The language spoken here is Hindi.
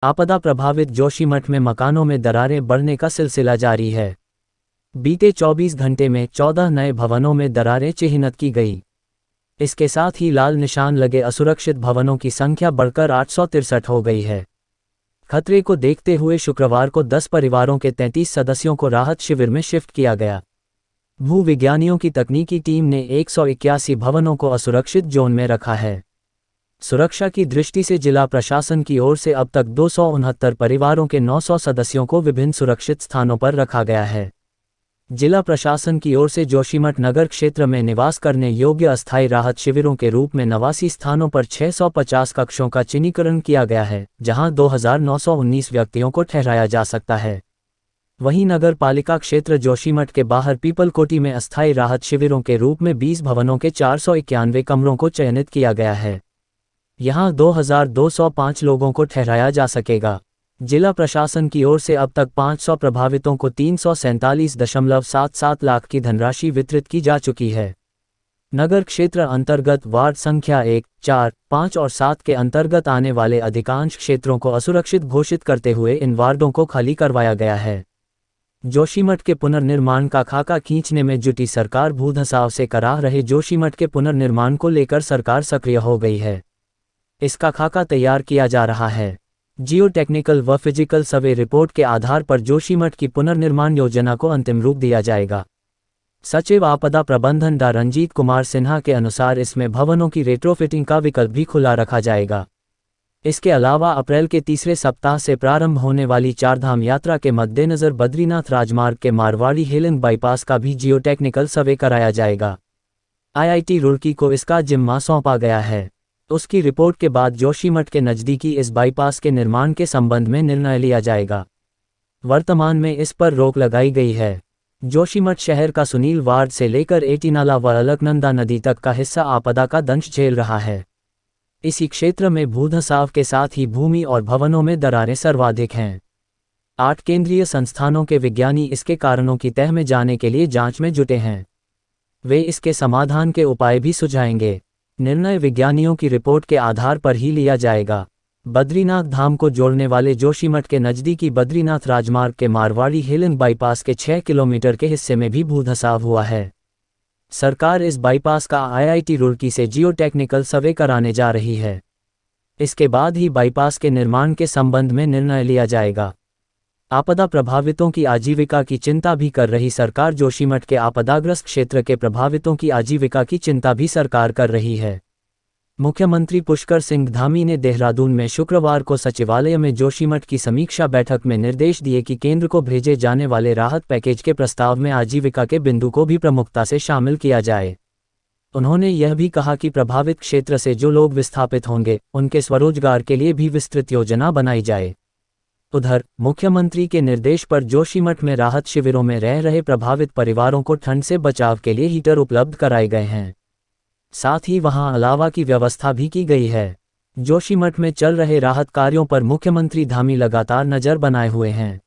आपदा प्रभावित जोशीमठ में मकानों में दरारें बढ़ने का सिलसिला जारी है। बीते 24 घंटे में 14 नए भवनों में दरारें चिह्नित की गई। इसके साथ ही लाल निशान लगे असुरक्षित भवनों की संख्या बढ़कर 863 हो गई है। खतरे को देखते हुए शुक्रवार को 10 परिवारों के 33 सदस्यों को राहत शिविर में शिफ्ट किया गया। भूविज्ञानियों की तकनीकी टीम ने 181 भवनों को असुरक्षित जोन में रखा है। सुरक्षा की दृष्टि से जिला प्रशासन की ओर से अब तक 269 परिवारों के 900 सदस्यों को विभिन्न सुरक्षित स्थानों पर रखा गया है। जिला प्रशासन की ओर से जोशीमठ नगर क्षेत्र में निवास करने योग्य अस्थायी राहत शिविरों के रूप में 89 स्थानों पर 650 कक्षों का चिन्हीकरण किया गया है, जहां 2919 व्यक्तियों को ठहराया जा सकता है। वहीं नगर पालिका क्षेत्र जोशीमठ के बाहर पीपलकोटी में अस्थायी राहत शिविरों के रूप में 20 भवनों के 491 कमरों को चयनित किया गया है। यहां 2205 लोगों को ठहराया जा सकेगा। जिला प्रशासन की ओर से अब तक 500 प्रभावितों को 347.77 लाख की धनराशि वितरित की जा चुकी है। नगर क्षेत्र अंतर्गत वार्ड संख्या 1, 4, 5 और 7 के अंतर्गत आने वाले अधिकांश क्षेत्रों को असुरक्षित घोषित करते हुए इन वार्डों को खाली करवाया गया है। जोशीमठ के पुनर्निर्माण का खाका खींचने में जुटी सरकार भूधंसाव से कराह रहे जोशीमठ के पुनर्निर्माण को लेकर सरकार सक्रिय हो गई है। इसका खाका तैयार किया जा रहा है। जियो टेक्निकल व फिजिकल सर्वे रिपोर्ट के आधार पर जोशीमठ की पुनर्निर्माण योजना को अंतिम रूप दिया जाएगा। सचिव आपदा प्रबंधन डा रंजीत कुमार सिन्हा के अनुसार इसमें भवनों की रेट्रोफिटिंग का विकल्प भी खुला रखा जाएगा। इसके अलावा अप्रैल के तीसरे सप्ताह से प्रारंभ होने वाली चारधाम यात्रा के मद्देनज़र बद्रीनाथ राजमार्ग के मारवाड़ी हेलन बाईपास का भी जियो टेक्निकल सर्वे कराया जाएगा। IIT रुड़की को इसका जिम्मा सौंपा गया है। उसकी रिपोर्ट के बाद जोशीमठ के नज़दीकी इस बाईपास के निर्माण के संबंध में निर्णय लिया जाएगा। वर्तमान में इस पर रोक लगाई गई है। जोशीमठ शहर का सुनील वार्ड से लेकर एटीनाला व अलकनंदा नदी तक का हिस्सा आपदा का दंश झेल रहा है। इसी क्षेत्र में भूधंसाव के साथ ही भूमि और भवनों में दरारें सर्वाधिक हैं। 8 केंद्रीय संस्थानों के विज्ञानी इसके कारणों की तह में जाने के लिए जांच में जुटे हैं। वे इसके समाधान के उपाय भी सुझाएंगे। निर्णय विज्ञानियों की रिपोर्ट के आधार पर ही लिया जाएगा। बद्रीनाथ धाम को जोड़ने वाले जोशीमठ के नज़दीकी बद्रीनाथ राजमार्ग के मारवाड़ी हेलन बाईपास के 6 किलोमीटर के हिस्से में भी भूधंसाव हुआ है। सरकार इस बाईपास का IIT रुड़की से जियो टेक्निकल सर्वे कराने जा रही है। इसके बाद ही बाईपास के निर्माण के संबंध में निर्णय लिया जाएगा। आपदा प्रभावितों की आजीविका की चिंता भी कर रही सरकार जोशीमठ के आपदाग्रस्त क्षेत्र के प्रभावितों की आजीविका की चिंता भी सरकार कर रही है। मुख्यमंत्री पुष्कर सिंह धामी ने देहरादून में शुक्रवार को सचिवालय में जोशीमठ की समीक्षा बैठक में निर्देश दिए कि केंद्र को भेजे जाने वाले राहत पैकेज के प्रस्ताव में आजीविका के बिंदु को भी प्रमुखता से शामिल किया जाए। उन्होंने यह भी कहा कि प्रभावित क्षेत्र से जो लोग विस्थापित होंगे उनके स्वरोजगार के लिए भी विस्तृत योजना बनाई जाए। उधर मुख्यमंत्री के निर्देश पर जोशीमठ में राहत शिविरों में रह रहे प्रभावित परिवारों को ठंड से बचाव के लिए हीटर उपलब्ध कराए गए हैं। साथ ही वहां अलावा की व्यवस्था भी की गई है। जोशीमठ में चल रहे राहत कार्यों पर मुख्यमंत्री धामी लगातार नजर बनाए हुए हैं।